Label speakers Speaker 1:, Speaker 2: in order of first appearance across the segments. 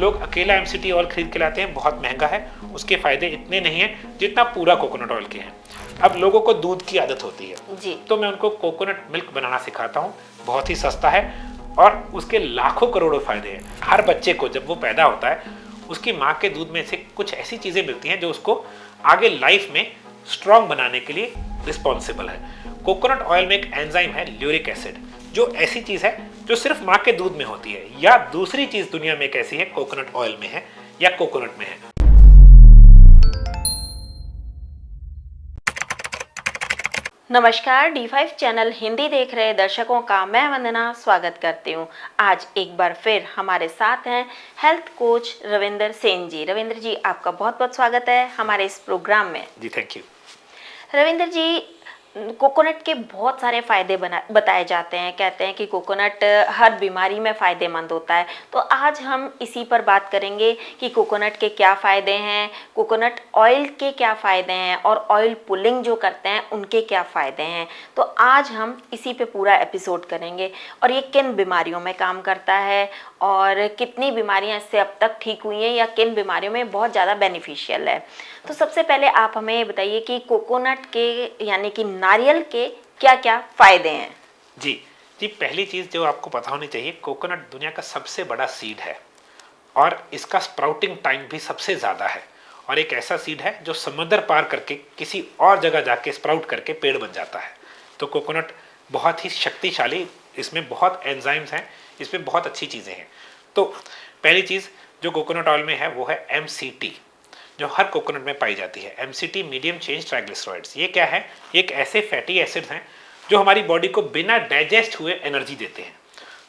Speaker 1: लोग अकेला MCT oil खरीद के लाते हैं, बहुत महंगा है, उसके फायदे इतने नहीं हैं जितना पूरा कोकोनट ऑयल के हैं। अब लोगों को दूध की आदत होती है
Speaker 2: जी।
Speaker 1: तो मैं उनको कोकोनट मिल्क बनाना सिखाता हूँ। बहुत ही सस्ता है और उसके लाखों करोड़ों फायदे हैं। हर बच्चे को जब वो पैदा होता है उसकी माँ के दूध में से कुछ ऐसी चीज़ें मिलती हैं जो उसको आगे लाइफ में स्ट्रॉन्ग बनाने के लिए रिस्पॉन्सिबल है। कोकोनट ऑयल में एक एंजाइम है ल्यूरिक एसिड, जो ऐसी चीज़ है जो सिर्फ माँ के दूध में होती है, या दूसरी चीज़ दुनिया में कैसी है, कोकोनट ऑयल में है या कोकोनट में है।
Speaker 2: नमस्कार, D5 चैनल हिंदी देख रहे दर्शकों का मैं वंदना स्वागत करती हूँ। आज एक बार फिर हमारे साथ हैं हेल्थ कोच रविंदर सेन जी। रविंदर जी, आपका बहुत बहुत स्वागत है हमारे इस प्रोग्राम में।
Speaker 1: जी thank you.
Speaker 2: Ravinder ji, coconut के बहुत सारे फ़ायदे बताए जाते हैं। कहते हैं कि कोकोनट हर बीमारी में फ़ायदेमंद होता है। तो आज हम इसी पर बात करेंगे कि कोकोनट के क्या फ़ायदे हैं, कोकोनट ऑयल के क्या फ़ायदे हैं और ऑयल पुलिंग जो करते हैं उनके क्या फ़ायदे हैं। तो आज हम इसी पे पूरा एपिसोड करेंगे और ये किन बीमारियों में काम करता है और कितनी बीमारियां इससे अब तक ठीक हुई हैं या किन बीमारियों में बहुत ज़्यादा बेनिफिशियल है। तो सबसे पहले आप हमें ये बताइए कि कोकोनट के यानी कि नारियल के क्या क्या फ़ायदे हैं।
Speaker 1: जी जी, पहली चीज़ जो आपको पता होनी चाहिए, कोकोनट दुनिया का सबसे बड़ा सीड है और इसका स्प्राउटिंग टाइम भी सबसे ज़्यादा है। और एक ऐसा सीड है जो समंदर पार करके किसी और जगह जाके स्प्राउट करके पेड़ बन जाता है। तो कोकोनट बहुत ही शक्तिशाली, इसमें बहुत एंजाइम्स हैं, इसमें बहुत अच्छी चीज़ें हैं। तो पहली चीज़ जो कोकोनट ऑयल में है वो है MCT, जो हर कोकोनट में पाई जाती है। MCT medium chain triglycerides. ये क्या है? एक ऐसे फैटी एसिड्स हैं जो हमारी बॉडी को बिना डाइजेस्ट हुए एनर्जी देते हैं।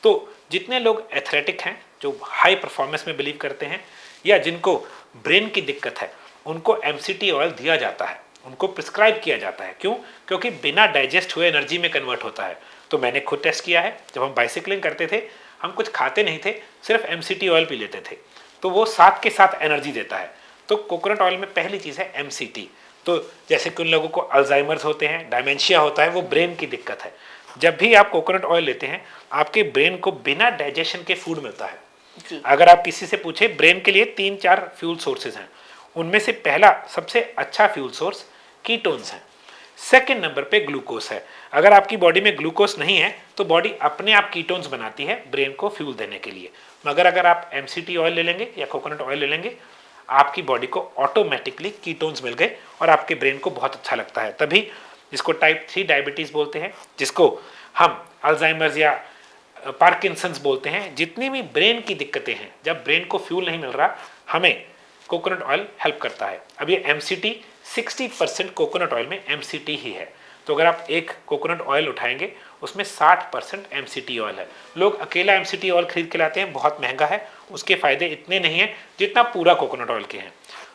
Speaker 1: तो जितने लोग एथलेटिक हैं, जो हाई परफॉर्मेंस में बिलीव करते हैं या जिनको ब्रेन की दिक्कत है, उनको MCT ऑयल दिया जाता है, उनको प्रिस्क्राइब किया जाता है। क्यों? क्योंकि बिना डाइजेस्ट हुए एनर्जी में कन्वर्ट होता है। तो मैंने खुद टेस्ट किया है। जब हम बाइसिकलिंग करते थे, हम कुछ खाते नहीं थे, सिर्फ MCT ऑयल पी लेते थे, तो वो साथ के साथ एनर्जी देता है। तो कोकोनट ऑयल में पहली चीज़ है MCT। तो जैसे कि उन लोगों को अल्जाइमर्स होते हैं, डायमेंशिया होता है, वो ब्रेन की दिक्कत है, जब भी आप कोकोनट ऑयल लेते हैं आपके ब्रेन को बिना डाइजेशन के फूड मिलता है
Speaker 2: जी।
Speaker 1: अगर आप किसी से पूछे, ब्रेन के लिए 3-4 फ्यूल सोर्सेज हैं, उनमें से पहला सबसे अच्छा फ्यूल सोर्स कीटोन्स है, सेकेंड नंबर पे ग्लूकोज है। अगर आपकी बॉडी में ग्लूकोज नहीं है तो बॉडी अपने आप कीटोन्स बनाती है ब्रेन को फ्यूल देने के लिए। मगर अगर आप MCT ऑयल ले लेंगे या कोकोनट ऑयल ले लेंगे, आपकी बॉडी को ऑटोमेटिकली कीटोन्स मिल गए और आपके ब्रेन को बहुत अच्छा लगता है। तभी जिसको टाइप 3 डायबिटीज़ बोलते हैं, जिसको हम अल्जाइमर्स या पार्किंसंस बोलते हैं, जितनी भी ब्रेन की दिक्कतें हैं, जब ब्रेन को फ्यूल नहीं मिल रहा, हमें कोकोनट ऑयल हेल्प करता है। अब ये MCT 60% कोकोनट ऑयल में MCT ही है। तो अगर आप एक कोकोनट ऑयल उठाएंगे उसमें 60% MCT ऑयल है। लोग अकेला MCT ऑयल खरीद के लाते हैं, बहुत महंगा है, उसके फायदे इतने नहीं हैं जितना पूरा कोकोनट ऑयल के हैं।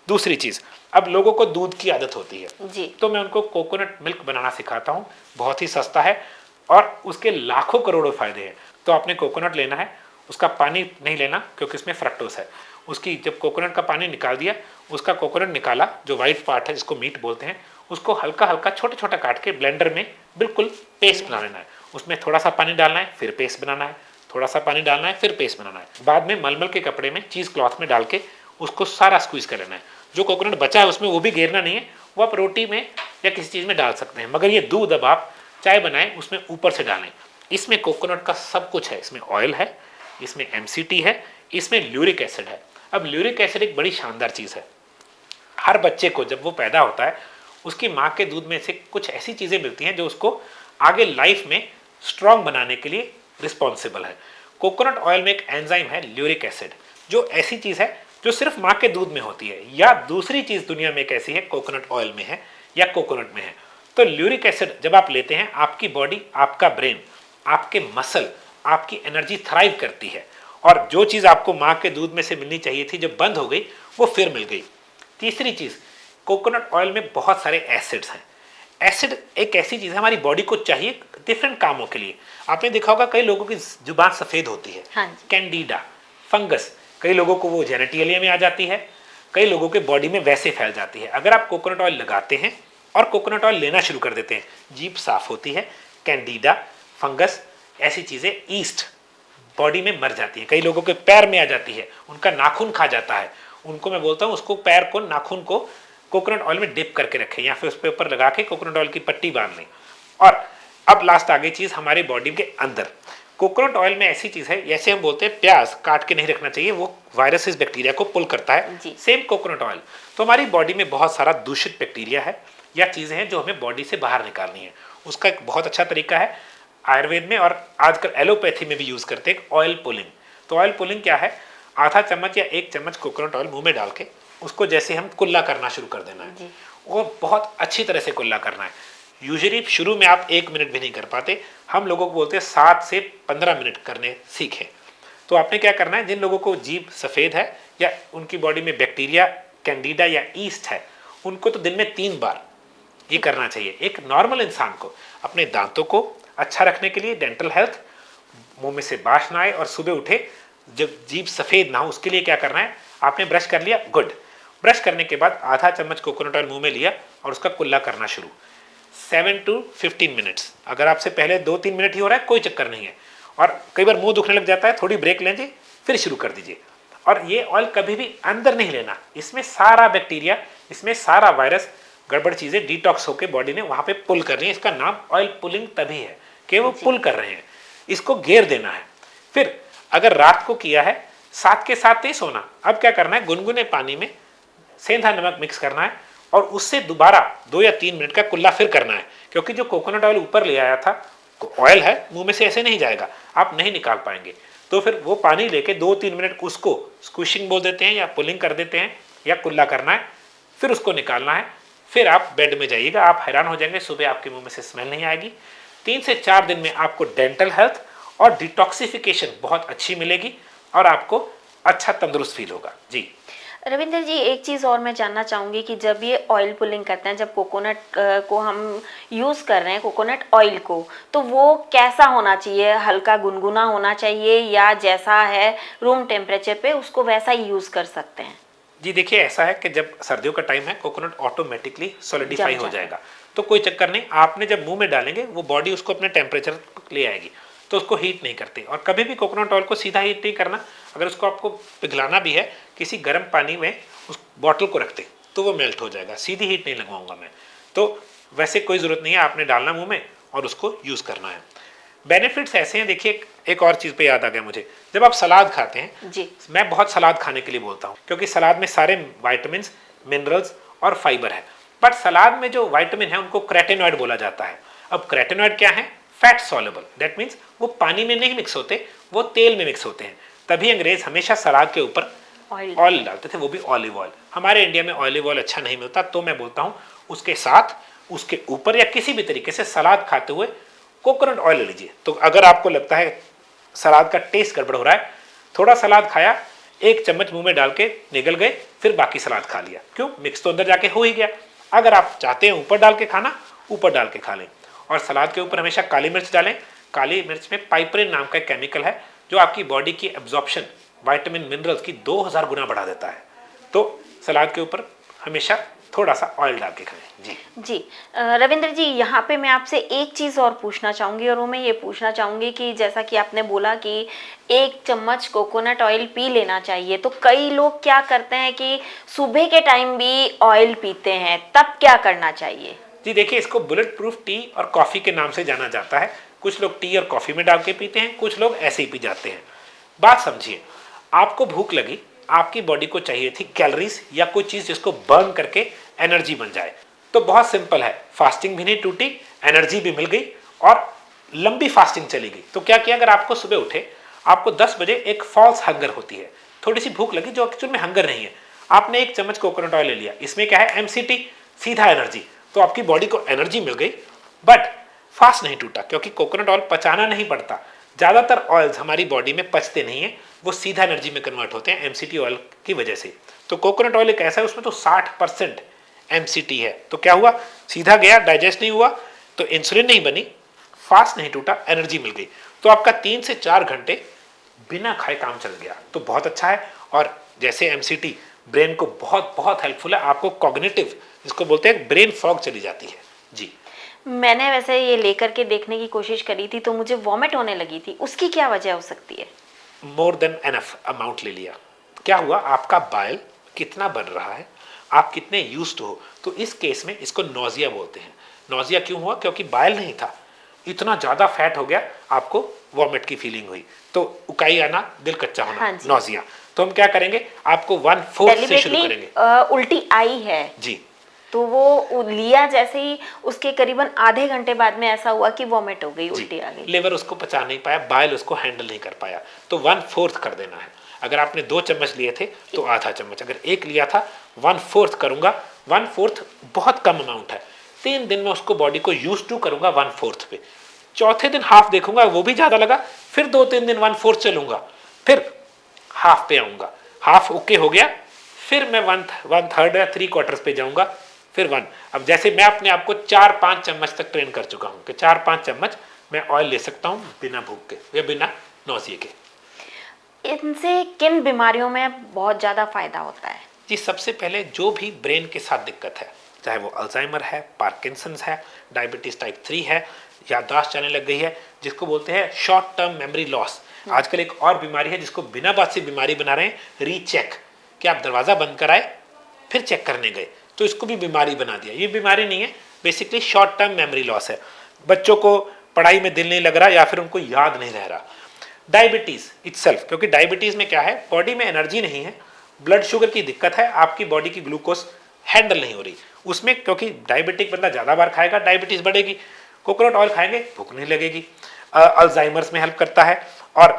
Speaker 1: दूसरी चीज़, अब लोगों को दूध की आदत होती है
Speaker 2: जी।
Speaker 1: तो मैं उनको कोकोनट मिल्क बनाना सिखाता हूँ। बहुत ही सस्ता है और उसके लाखों करोड़ों फायदे हैं। तो आपने कोकोनट लेना है, उसका पानी नहीं लेना क्योंकि उसमें फ्रक्टोज है। उसकी जब कोकोनट का पानी निकाल दिया, उसका कोकोनट निकाला, जो वाइट पार्ट है जिसको मीट बोलते हैं, उसको हल्का हल्का छोटा छोटा काट के ब्लेंडर में बिल्कुल पेस्ट बना लेना है। उसमें थोड़ा सा पानी डालना है, फिर पेस्ट बनाना है, थोड़ा सा पानी डालना है, फिर पेस्ट बनाना है। बाद में मलमल के कपड़े में चीज़ क्लॉथ में डाल के उसको सारा स्क्वीज कर लेना है। जो कोकोनट बचा है उसमें वो भी घेरना नहीं है, वो आप रोटी में या किसी चीज़ में डाल सकते हैं। मगर ये दूध अब आप चाय बनाएं उसमें ऊपर से डालें। इसमें कोकोनट का सब कुछ है, इसमें ऑयल है, इसमें MCT है, इसमें ल्यूरिक एसिड है। अब ल्यूरिक एसिड एक बड़ी शानदार चीज़ है। हर बच्चे को जब वो पैदा होता है उसकी माँ के दूध में से कुछ ऐसी चीज़ें मिलती हैं जो उसको आगे लाइफ में स्ट्रॉन्ग बनाने के लिए रिस्पॉन्सिबल है। कोकोनट ऑयल में एक एंजाइम है ल्यूरिक एसिड, जो ऐसी चीज़ है जो सिर्फ माँ के दूध में होती है, या दूसरी चीज़ दुनिया में कैसी है, कोकोनट ऑयल में है या कोकोनट में है। तो ल्यूरिक एसिड जब आप लेते हैं, आपकी बॉडी, आपका ब्रेन, आपके मसल, आपकी एनर्जी थ्राइव करती है और जो चीज़ आपको माँ के दूध में से मिलनी चाहिए थी, जब बंद हो गई, वो फिर मिल गई। तीसरी चीज़, कोकोनट ऑयल में बहुत सारे एसिड्स हैं। एसिड एक ऐसी चीज़ है हमारी बॉडी को चाहिए डिफरेंट कामों के लिए। आपने देखा होगा कई लोगों की जुबान सफ़ेद होती है,
Speaker 2: हाँ जी।
Speaker 1: कैंडिडा, फंगस, कई लोगों को वो जेनेटियलिया में आ जाती है, कई लोगों के बॉडी में वैसे फैल जाती है। अगर आप कोकोनट ऑयल लगाते हैं और कोकोनट ऑयल लेना शुरू कर देते हैं, जीभ साफ होती है, कैंडिडा, फंगस, ऐसी चीज़ें, ईस्ट, बॉडी में मर जाती है। कई लोगों के पैर में आ जाती है, उनका नाखून खा जाता है। उनको मैं बोलता हूँ उसको पैर को, नाखून को कोकोनट ऑयल में डिप करके रखें या फिर उस पे ऊपर लगा के कोकोनट ऑयल की पट्टी बांध लें। और अब लास्ट आ गई चीज़ हमारी बॉडी के अंदर। कोकोनट ऑयल में ऐसी चीज़ है, जैसे हम बोलते हैं प्याज काट के नहीं रखना चाहिए, वो वायरसेस बैक्टीरिया को पुल करता है, सेम कोकोनट ऑयल। तो हमारी बॉडी में बहुत सारा दूषित बैक्टीरिया है या चीज़ें हैं जो हमें बॉडी से बाहर निकालनी है। उसका एक बहुत अच्छा तरीका है आयुर्वेद में और आजकल एलोपैथी में भी यूज़ करते हैं, ऑयल पुलिंग। तो ऑयल पुलिंग क्या है, आधा चम्मच या 1 चम्मच कोकोनट ऑयल मुंह में डाल के उसको जैसे हम कुल्ला करना शुरू कर देना है। वो बहुत अच्छी तरह से कुल्ला करना है। यूजुअली शुरू में आप 1 मिनट भी नहीं कर पाते, हम लोगों को बोलते हैं 7 से 15 मिनट करने सीखें। तो आपने क्या करना है, जिन लोगों को जीभ सफ़ेद है या उनकी बॉडी में बैक्टीरिया, कैंडिडा या ईस्ट है, उनको तो दिन में 3 बार ये करना चाहिए। एक नॉर्मल इंसान को अपने दांतों को अच्छा रखने के लिए, डेंटल हेल्थ, मुंह में से बाश ना आए और सुबह उठे जब जीभ सफ़ेद ना हो, उसके लिए क्या करना है, आपने ब्रश कर लिया, गुड। ब्रश करने के बाद आधा चम्मच कोकोनट ऑयल मुंह में लिया और उसका कुल्ला करना शुरू, 7 to 15 मिनट्स। अगर आपसे पहले 2-3 मिनट ही हो रहा है कोई चक्कर नहीं है, और कई बार मुंह दुखने लग जाता है, थोड़ी ब्रेक लीजिए फिर शुरू कर दीजिए। और ये ऑयल कभी भी अंदर नहीं लेना, इसमें सारा बैक्टीरिया, इसमें सारा वायरस, गड़बड़ चीज़ें डिटॉक्स होकर बॉडी ने वहाँ पे पुल कर रही है। इसका नाम ऑयल पुलिंग तभी है कि वो पुल कर रहे हैं, इसको घेर देना है। फिर अगर रात को किया है, साथ के साथ ही सोना। अब क्या करना है, गुनगुने पानी में सेंधा नमक मिक्स करना है और उससे दोबारा 2 या 3 मिनट का कुल्ला फिर करना है, क्योंकि जो कोकोनट ऑयल ऊपर ले आया था, ऑयल है, मुंह में से ऐसे नहीं जाएगा, आप नहीं निकाल पाएंगे। तो फिर वो पानी लेके 2-3 मिनट उसको स्क्विशिंग बोल देते हैं या पुलिंग कर देते हैं या कुल्ला करना है, फिर उसको निकालना है। फिर आप बेड में जाइएगा, आप हैरान हो जाएंगे, सुबह आपके मुंह में से स्मेल नहीं आएगी। 3 से 4 दिन में आपको डेंटल हेल्थ और डिटॉक्सिफिकेशन बहुत अच्छी मिलेगी और आपको अच्छा तंदुरुस्त फील होगा। जी
Speaker 2: रविंद्र जी, एक चीज़ और मैं जानना चाहूँगी कि जब ये ऑयल पुलिंग करते हैं, जब कोकोनट को हम यूज़ कर रहे हैं, कोकोनट ऑयल को, तो वो कैसा होना चाहिए? हल्का गुनगुना होना चाहिए या जैसा है रूम टेम्परेचर पे उसको वैसा ही यूज़ कर सकते हैं?
Speaker 1: जी देखिए, ऐसा है कि जब सर्दियों का टाइम है, कोकोनट ऑटोमेटिकली सॉलिडिफाई हो जाएगा, तो कोई चक्कर नहीं। आपने जब मुंह में डालेंगे वो बॉडी उसको अपने टेम्परेचर ले आएगी, तो उसको हीट नहीं करती। और कभी भी कोकोनट ऑयल को सीधा हीट नहीं करना। अगर उसको आपको पिघलाना भी है, किसी गर्म पानी में उस बॉटल को रखते तो वो मेल्ट हो जाएगा, सीधी हीट नहीं लगवाऊंगा मैं। तो वैसे कोई ज़रूरत नहीं है, आपने डालना मुंह में और उसको यूज़ करना है। बेनिफिट्स ऐसे हैं, देखिए एक और चीज़ पे याद आ गया मुझे, जब आप सलाद खाते हैं
Speaker 2: जी,
Speaker 1: मैं बहुत सलाद खाने के लिए बोलता हूँ, क्योंकि सलाद में सारे वाइटामिन, मिनरल्स और फाइबर है। बट सलाद में जो वाइटामिन है उनको क्रेटेनॉइड बोला जाता है। अब क्रेटेनॉइड क्या है? फैट सॉल्युबल, दैट मीन्स वो पानी में नहीं मिक्स होते, वो तेल में मिक्स होते हैं। तभी अंग्रेज हमेशा सलाद के ऊपर ऑयल डालते थे, वो भी ऑलिव ऑयल। हमारे इंडिया में ऑलिव ऑयल अच्छा नहीं मिलता, तो मैं बोलता हूँ उसके साथ, उसके ऊपर या किसी भी तरीके से सलाद खाते हुए कोकोनट ऑयल ले लीजिए। तो अगर आपको लगता है सलाद का टेस्ट गड़बड़ हो रहा है, थोड़ा सलाद खाया, 1 चम्मच मुंह में डाल के निगल गए, फिर बाकी सलाद खा लिया। क्यों? मिक्स तो अंदर जाके हो ही गया। अगर आप चाहते हैं ऊपर डाल के खाना, ऊपर डाल के खा लें। और सलाद के ऊपर हमेशा काली मिर्च डालें। काली मिर्च में पाइपरिन नाम का एक केमिकल है जो आपकी बॉडी की एब्जॉर्प्शन विटामिन मिनरल्स की 2000 गुना बढ़ा देता है। तो सलाद के ऊपर हमेशा थोड़ा सा ऑयल डाल के खाएं। जी
Speaker 2: जी रविंद्र जी, यहाँ पे मैं आपसे एक चीज़ और पूछना चाहूँगी, और वो मैं ये पूछना चाहूँगी कि जैसा कि आपने बोला कि 1 चम्मच कोकोनट ऑयल पी लेना चाहिए, तो कई लोग क्या करते हैं कि सुबह के टाइम भी ऑयल पीते हैं, तब क्या करना चाहिए?
Speaker 1: जी देखिए, इसको बुलेट प्रूफ टी और कॉफ़ी के नाम से जाना जाता है। कुछ लोग टी और कॉफ़ी में डाल के पीते हैं, कुछ लोग ऐसे ही पी जाते हैं। बात समझिए, आपको भूख लगी, आपकी बॉडी को चाहिए थी कैलोरीज या कोई चीज़ जिसको बर्न करके एनर्जी बन जाए। तो बहुत सिंपल है, फास्टिंग भी नहीं टूटी, एनर्जी भी मिल गई और लंबी फास्टिंग चली गई। तो क्या किया, अगर आपको सुबह उठे, आपको 10 बजे एक फॉल्स हंगर होती है, थोड़ी सी भूख लगी जो एक्चुअल में हंगर नहीं है, आपने 1 चम्मच कोकोनट ऑयल ले लिया, इसमें क्या है, MCT, सीधा एनर्जी। तो आपकी बॉडी को एनर्जी मिल गई, बट फास्ट नहीं टूटा, क्योंकि कोकोनट ऑयल पचाना नहीं पड़ता। ज़्यादातर ऑयल्स हमारी बॉडी में पचते नहीं हैं, वो सीधा एनर्जी में कन्वर्ट होते हैं MCT ऑयल की वजह से। तो कोकोनट ऑयल एक ऐसा है, उसमें तो 60% MCT है। तो क्या हुआ, सीधा गया, डाइजेस्ट नहीं हुआ, तो इंसुलिन नहीं बनी, फास्ट नहीं टूटा, एनर्जी मिल गई। तो आपका 3 से 4 घंटे बिना खाए काम चल गया, तो बहुत अच्छा है। और जैसे MCT ब्रेन को बहुत बहुत हेल्पफुल है, आपको कॉग्निटिव, जिसको बोलते हैं ब्रेन फॉग, चली जाती है। जी
Speaker 2: मैंने वैसे ये लेकर के देखने की कोशिश करी थी, तो मुझे वॉमिट होने लगी थी, उसकी क्या वजह हो सकती है?
Speaker 1: मोर देन एनफ अमाउंट ले लिया, क्या हुआ, आपका बाइल कितना बन रहा है, आप कितने यूज्ड हो, तो इस केस में इसको नौजिया बोलते हैं। नौजिया क्यों हुआ, क्योंकि बाइल नहीं था, इतना ज़्यादा फैट हो गया, आपको वॉमिट की फीलिंग हुई, तो उकाई आना, दिल कच्चा होना,
Speaker 2: हाँ जी।
Speaker 1: नौजिया। तो हम क्या करेंगे, आपको 1/4 से शुरू करेंगे।
Speaker 2: उल्टी आई है
Speaker 1: जी,
Speaker 2: तो वो लिया जैसे ही उसके करीबन आधे घंटे बाद में ऐसा हुआ कि वॉमिट हो गई,
Speaker 1: जी,
Speaker 2: उल्टी आ गई।
Speaker 1: लिवर उसको पचा नहीं पाया, बाइल उसको हैंडल नहीं कर पाया, तो 1/4 कर देना है। अगर आपने 2 चम्मच लिए थे तो आधा चम्मच, अगर 1 लिया था 1/4 करूंगा। 1/4 बहुत कम अमाउंट है। 3 दिन में उसको बॉडी को यूज टू करूंगा 1/4 पे। चौथे दिन हाफ देखूंगा, वो भी ज़्यादा लगा, फिर 2-3 दिन 1/4 चलूंगा, फिर हाफ पे आऊंगा, हाफ ओके हो गया, फिर मैं 1/3 या 3/4 पे जाऊंगा, फिर 1। अब जैसे मैं अपने आप को 4-5 चम्मच तक ट्रेन कर चुका हूँ कि 4-5 चम्मच मैं ऑयल ले सकता हूँ बिना भूख के या बिना नौसिए के।
Speaker 2: इनसे किन बीमारियों में बहुत ज़्यादा फायदा होता है?
Speaker 1: जी, सबसे पहले जो भी ब्रेन के साथ दिक्कत है, चाहे वो अल्जाइमर है, पार्किंसंस है, डायबिटीज टाइप 3 है, याददाश्त जाने लग गई है, जिसको बोलते हैं शॉर्ट टर्म मेमोरी लॉस। आजकल एक और बीमारी है जिसको बिना बात से बीमारी बना रहे हैं, रीचेक, कि आप दरवाज़ा बंद कराए फिर चेक करने गए, तो इसको भी बीमारी बना दिया। ये बीमारी नहीं है, basically short term memory loss है। बच्चों को पढ़ाई में दिल नहीं लग रहा या फिर उनको याद नहीं रह रहा। डायबिटीज़ इटसेल्फ, क्योंकि डायबिटीज़ में क्या है, बॉडी में एनर्जी नहीं है, ब्लड शुगर की दिक्कत है, आपकी बॉडी की ग्लूकोज हैंडल नहीं हो रही उसमें, क्योंकि डायबिटिक बंदा ज़्यादा बार खाएगा डायबिटीज़ बढ़ेगी, कोकोनट ऑयल खाएंगे भूख नहीं लगेगी। अल्जाइमर्स में हेल्प करता है। और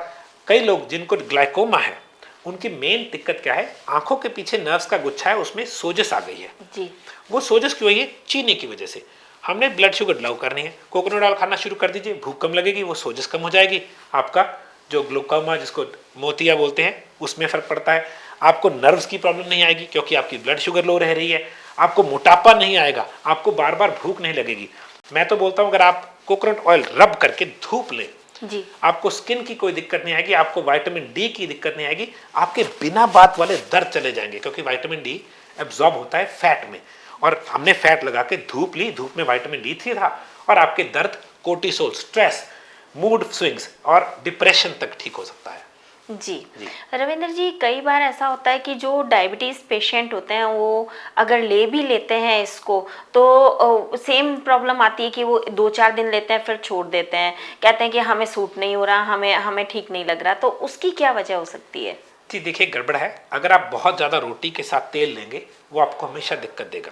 Speaker 1: कई लोग जिनको ग्लाइकोमा है, उनकी मेन दिक्कत क्या है, आंखों के पीछे नर्व्स का गुच्छा है, उसमें सोजस आ गई है
Speaker 2: जी।
Speaker 1: वो सोजस क्यों है, चीनी की वजह से। हमने ब्लड शुगर लो करनी है, कोकोनट ऑयल खाना शुरू कर दीजिए, भूख कम लगेगी, वो सोजस कम हो जाएगी, आपका जो ग्लूकोमा जिसको मोतिया बोलते हैं उसमें फर्क पड़ता है। आपको नर्व्स की प्रॉब्लम नहीं आएगी क्योंकि आपकी ब्लड शुगर लो रह रही है। आपको मोटापा नहीं आएगा, आपको बार बार भूख नहीं लगेगी। मैं तो बोलता हूँ अगर आप कोकोनट ऑयल रब करके धूप लें,
Speaker 2: जी।
Speaker 1: आपको स्किन की कोई दिक्कत नहीं आएगी, आपको विटामिन डी की दिक्कत नहीं आएगी, आपके बिना बात वाले दर्द चले जाएंगे, क्योंकि विटामिन डी एब्जॉर्ब होता है फैट में। और हमने फैट लगा के धूप ली, धूप में विटामिन डी 3 था, और आपके दर्द, कोर्टिसोल, स्ट्रेस, मूड स्विंग्स और डिप्रेशन तक ठीक हो सकता है।
Speaker 2: जी रविंद्र जी, कई बार ऐसा होता है कि जो डायबिटीज़ पेशेंट होते हैं वो अगर ले भी लेते हैं इसको तो सेम प्रॉब्लम आती है कि वो 2-4 दिन लेते हैं फिर छोड़ देते हैं, कहते हैं कि हमें सूट नहीं हो रहा, हमें ठीक नहीं लग रहा, तो उसकी क्या वजह हो सकती है?
Speaker 1: जी देखिए, गड़बड़ है। अगर आप बहुत ज़्यादा रोटी के साथ तेल लेंगे वो आपको हमेशा दिक्कत देगा।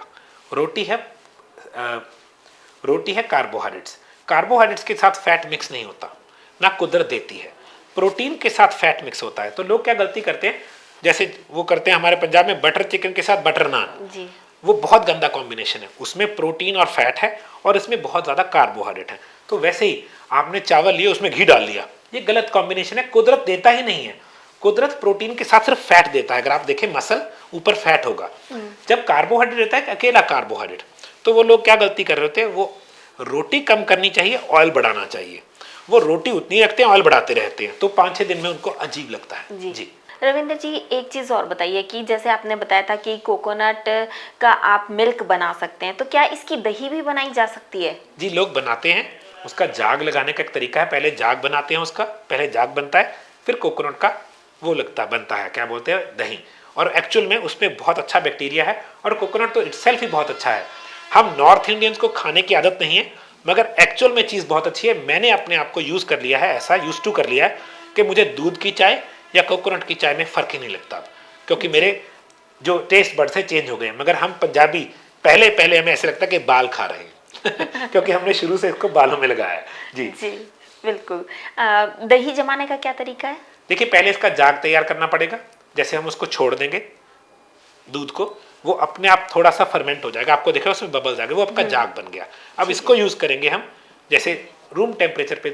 Speaker 1: रोटी है कार्बोहाइड्रेट्स, कार्बोहाइड्रेट्स के साथ फैट मिक्स नहीं होता, ना कुदरत देती है। प्रोटीन के साथ फैट मिक्स होता है। तो लोग क्या गलती करते हैं, जैसे वो करते हैं हमारे पंजाब में बटर चिकन के साथ बटर नान,
Speaker 2: जी।
Speaker 1: वो बहुत गंदा कॉम्बिनेशन है, उसमें प्रोटीन और फैट है और इसमें बहुत ज़्यादा कार्बोहाइड्रेट है। तो वैसे ही आपने चावल लिए उसमें घी डाल लिया, ये गलत कॉम्बिनेशन है, कुदरत देता ही नहीं है। कुदरत प्रोटीन के साथ सिर्फ फैट देता है। अगर आप देखें मसल ऊपर फैट होगा, जब कार्बोहाइड्रेट रहता है अकेला कार्बोहाइड्रेट। तो वो लोग क्या गलती कर रहे होते हैं, वो रोटी कम करनी चाहिए, ऑयल बढ़ाना चाहिए। वो रोटी उतनी रखते हैं, ऑयल बढ़ाते रहते हैं, तो 5-6 दिन में उनको अजीब लगता है।
Speaker 2: जी। रविंद्र जी, एक चीज़ और बताइए कि जैसे आपने बताया था कि कोकोनट का आप मिल्क बना सकते हैं, तो क्या इसकी दही भी बनाई जा सकती है?
Speaker 1: जी, लोग बनाते हैं। उसका जाग लगाने का एक तरीका है, पहले जाग बनाते हैं उसका, पहले जाग बनता है, फिर कोकोनट का वो बनता है, क्या बोलते हैं, दही। और एक्चुअल में उसमें बहुत अच्छा बैक्टीरिया है, और कोकोनट तो इटसेल्फ ही बहुत अच्छा है। हम नॉर्थ इंडियंस को खाने की आदत नहीं है, मगर एक्चुअल में चीज़ बहुत अच्छी है। मैंने अपने आप को यूज़ कर लिया है, ऐसा यूज टू कर लिया है कि मुझे दूध की चाय या कोकोनट की चाय में फ़र्क ही नहीं लगता, क्योंकि मेरे जो टेस्ट बड से चेंज हो गए हैं। मगर हम पंजाबी पहले हमें ऐसे लगता है कि बाल खा रहे हैं क्योंकि हमने शुरू से इसको बालों में लगाया है। जी
Speaker 2: जी बिल्कुल। दही जमाने का क्या तरीका है?
Speaker 1: देखिए, पहले इसका जाग तैयार करना पड़ेगा। जैसे हम उसको छोड़ देंगे दूध को, वो अपने आप थोड़ा सा फर्मेंट हो जाएगा, आपको देखा उसमें बबल्स आ गए, वो आपका जाग बन गया। अब इसको यूज़ करेंगे हम, जैसे रूम टेम्परेचर पे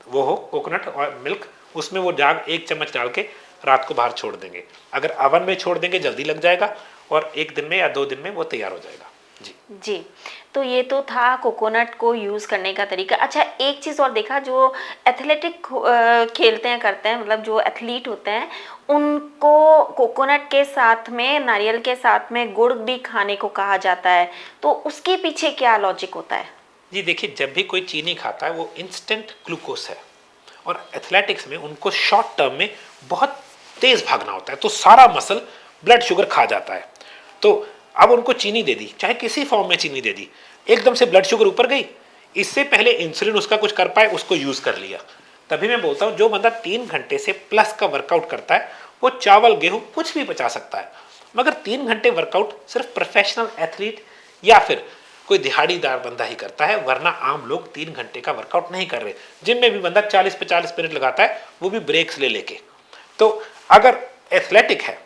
Speaker 1: वो हो कोकोनट और मिल्क, उसमें वो जाग 1 चम्मच डाल के रात को बाहर छोड़ देंगे। अगर अवन में छोड़ देंगे जल्दी लग जाएगा, और 1 दिन में या 2 दिन में वो तैयार हो जाएगा।
Speaker 2: जी, तो ये तो था कोकोनट को यूज़ करने का तरीका। अच्छा, एक चीज़ और देखा, जो एथलेटिक खेलते हैं करते हैं, मतलब जो एथलीट होते हैं, उनको कोकोनट के साथ में, नारियल के साथ में गुड़ भी खाने को कहा जाता है, तो उसके पीछे क्या लॉजिक होता है?
Speaker 1: जी देखिए, जब भी कोई चीनी खाता है वो इंस्टेंट ग्लूकोज है, और एथलेटिक्स में उनको शॉर्ट टर्म में बहुत तेज भागना होता है, तो सारा मसल ब्लड शुगर खा जाता है। तो अब उनको चीनी दे दी, चाहे किसी फॉर्म में चीनी दे दी, एकदम से ब्लड शुगर ऊपर गई, इससे पहले इंसुलिन उसका कुछ कर पाए उसको यूज कर लिया। तभी मैं बोलता हूँ जो बंदा 3 घंटे से प्लस का वर्कआउट करता है वो चावल गेहूं कुछ भी पचा सकता है, मगर 3 घंटे वर्कआउट सिर्फ प्रोफेशनल एथलीट या फिर कोई दिहाड़ीदार बंदा ही करता है, वरना आम लोग 3 घंटे का वर्कआउट नहीं कर रहे। जिम में भी बंदा 40-50 मिनट लगाता है, वो भी ब्रेक्स ले लेके। तो अगर एथलेटिक है,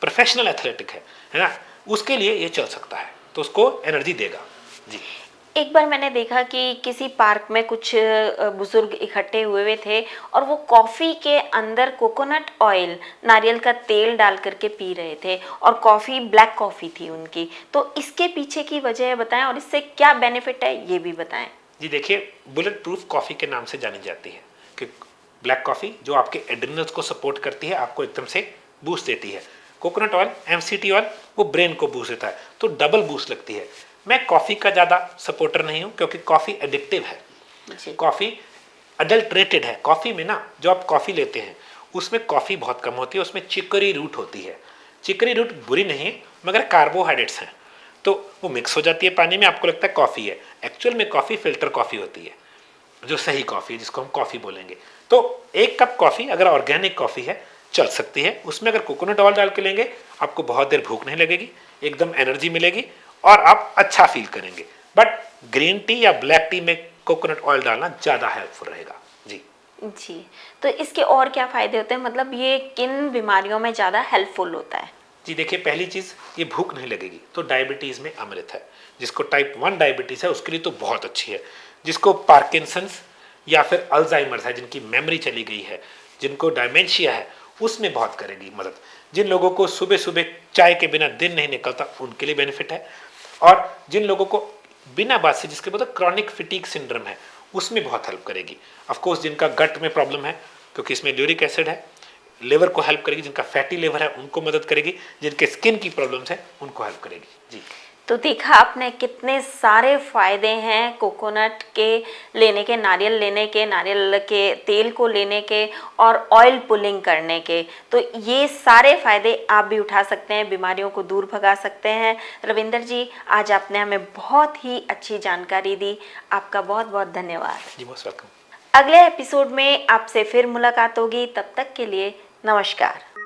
Speaker 1: प्रोफेशनल एथलेटिक है ना, उसके लिए ये चल सकता है, तो उसको एनर्जी देगा। जी।
Speaker 2: एक बार मैंने देखा कि किसी पार्क में कुछ बुजुर्ग इकट्ठे हुए थे और वो कॉफ़ी के अंदर कोकोनट ऑयल, नारियल का तेल डाल करके पी रहे थे, और कॉफ़ी ब्लैक कॉफ़ी थी उनकी। तो इसके पीछे की वजह बताएं और इससे क्या बेनिफिट है ये भी बताएं।
Speaker 1: जी देखिए, बुलेट प्रूफ कॉफ़ी के नाम से जानी जाती है कि ब्लैक कॉफ़ी जो आपके एड्रिनल्स को सपोर्ट करती है, आपको एकदम से बूस्ट देती है। कोकोनट ऑयल, एमसीटी ऑयल, वो ब्रेन को बूस्ट देता है, तो डबल बूस्ट लगती है। मैं कॉफ़ी का ज़्यादा सपोर्टर नहीं हूँ क्योंकि कॉफ़ी एडिक्टिव है, कॉफ़ी अडल्ट्रेटेड है। कॉफ़ी में ना जो आप कॉफ़ी लेते हैं उसमें कॉफ़ी बहुत कम होती है, उसमें चिकरी रूट होती है। चिकरी रूट बुरी नहीं है, मगर कार्बोहाइड्रेट्स हैं, तो वो मिक्स हो जाती है पानी में, आपको लगता है कॉफ़ी है, एक्चुअल में कॉफ़ी फिल्टर कॉफ़ी होती है, जो सही कॉफ़ी है जिसको हम कॉफ़ी बोलेंगे। तो 1 कप कॉफ़ी अगर ऑर्गेनिक कॉफ़ी है चल सकती है, उसमें अगर कोकोनट ऑयल डाल के लेंगे आपको बहुत देर भूख नहीं लगेगी, एकदम एनर्जी मिलेगी और आप अच्छा फील करेंगे। बट ग्रीन टी या ब्लैक टी में कोकोनट ऑयल डालना ज़्यादा हेल्पफुल रहेगा। जी
Speaker 2: जी, तो इसके और क्या फ़ायदे होते हैं, मतलब ये किन बीमारियों में ज़्यादा हेल्पफुल होता है?
Speaker 1: जी देखिए, पहली चीज़ ये भूख नहीं लगेगी, तो डायबिटीज़ में अमृत है। जिसको टाइप 1 डायबिटीज़ है उसके लिए तो बहुत अच्छी है। जिसको पार्किंसंस या फिर अल्जाइमर्स है, जिनकी मेमोरी चली गई है, जिनको डायमेंशिया है, उसमें बहुत करेगी मदद। जिन लोगों को सुबह सुबह चाय के बिना दिन नहीं निकलता उनके लिए बेनिफिट है, और जिन लोगों को बिना बात से, जिसके मतलब क्रॉनिक फिटीग सिंड्रोम है, उसमें बहुत हेल्प करेगी। ऑफ कोर्स जिनका गट में प्रॉब्लम है क्योंकि इसमें ल्यूरिक एसिड है, लिवर को हेल्प करेगी, जिनका फैटी लिवर है उनको मदद करेगी, जिनके स्किन की प्रॉब्लम्स है उनको हेल्प करेगी। जी
Speaker 2: तो देखा आपने कितने सारे फायदे हैं कोकोनट के लेने के, नारियल लेने के, नारियल के तेल को लेने के और ऑयल पुलिंग करने के। तो ये सारे फायदे आप भी उठा सकते हैं, बीमारियों को दूर भगा सकते हैं। रविंदर जी, आज आपने हमें बहुत ही अच्छी जानकारी दी, आपका बहुत बहुत धन्यवाद।
Speaker 1: जी, मोस्ट वेलकम।
Speaker 2: अगले एपिसोड में आपसे फिर मुलाकात होगी, तब तक के लिए नमस्कार।